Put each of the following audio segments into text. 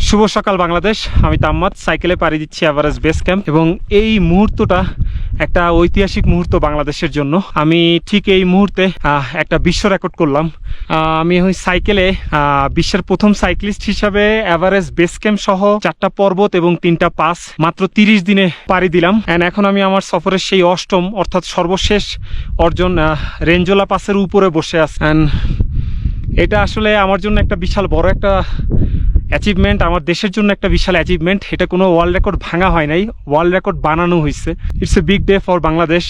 শুভ সকাল বাংলাদেশ, আমি তাম্মাদ সাইকেলে পাড়ি দিচ্ছি এভারেস্ট বেস ক্যাম্প এবং এই মুহূর্তটা একটা ঐতিহাসিক মুহূর্ত বাংলাদেশের জন্য। আমি ঠিক এই মুহূর্তে একটা বিশ্ব রেকর্ড করলাম। আমি ওই সাইকেলে বিশ্বের প্রথম সাইক্লিস্ট হিসাবে এভারেস্ট বেস ক্যাম্প সহ 4টা পর্বত এবং 3টা পাস মাত্র 30 দিনে পাড়ি দিলাম। অ্যান্ড এখন আমি আমার সফরের সেই অষ্টম অর্থাৎ সর্বশেষ অর্জন রেঞ্জোলা পাসের উপরে বসে আছি। অ্যান্ড এটা আসলে আমার জন্য একটা বিশাল বড় একটা অ্যাচিভমেন্ট, আমার দেশের জন্য একটা বিশাল অ্যাচিভমেন্ট। এটা কোনো ওয়ার্ল্ড রেকর্ড ভাঙা হয় নাই, ওয়ার্ল্ড রেকর্ড বানানো হয়েছে। It's a big day for Bangladesh.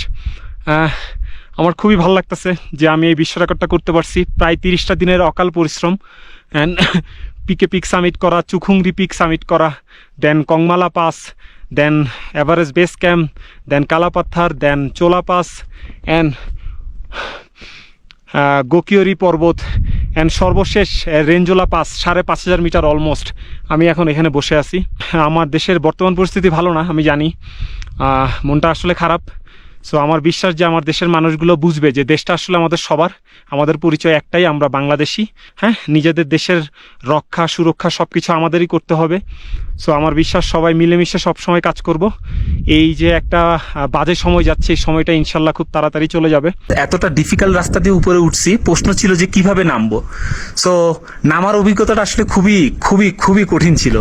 আমার খুবই ভালো লাগতেছে যে আমি এই বিশ্ব রেকর্ডটা করতে পারছি। প্রায় 30টা দিনের অকাল পরিশ্রম। অ্যান্ড পিকে পিক সামিট করা, চুখুংরি পিক সামিট করা, then Kongma La pass, then Everest base camp, then Kala Patthar, then Cho La pass, and Gokyo Ri পর্বত, অ্যান্ড সর্বশেষ রেঞ্জোলা পাস 5,500 মিটার অলমোস্ট। আমি এখন এখানে বসে আছি। আমার দেশের বর্তমান পরিস্থিতি ভালো না, আমি জানি, মনটা আসলে খারাপ। সো আমার বিশ্বাস যে আমার দেশের মানুষগুলো বুঝবে যে দেশটা আসলে আমাদের সবার, আমাদের পরিচয় একটাই, আমরা বাংলাদেশি। হ্যাঁ, নিজেদের দেশের রক্ষা সুরক্ষা সব কিছু আমাদেরই করতে হবে। সো আমার বিশ্বাস সবাই মিলেমিশে সবসময় কাজ করব। এই যে একটা বাজে সময় যাচ্ছে, এই সময়টা ইনশাল্লাহ খুব তাড়াতাড়ি চলে যাবে। এতটা ডিফিকাল্ট রাস্তা দিয়ে উপরে উঠছি, প্রশ্ন ছিল যে কিভাবে নামবো। সো নামার অভিজ্ঞতাটা আসলে খুবই খুবই খুবই কঠিন ছিল।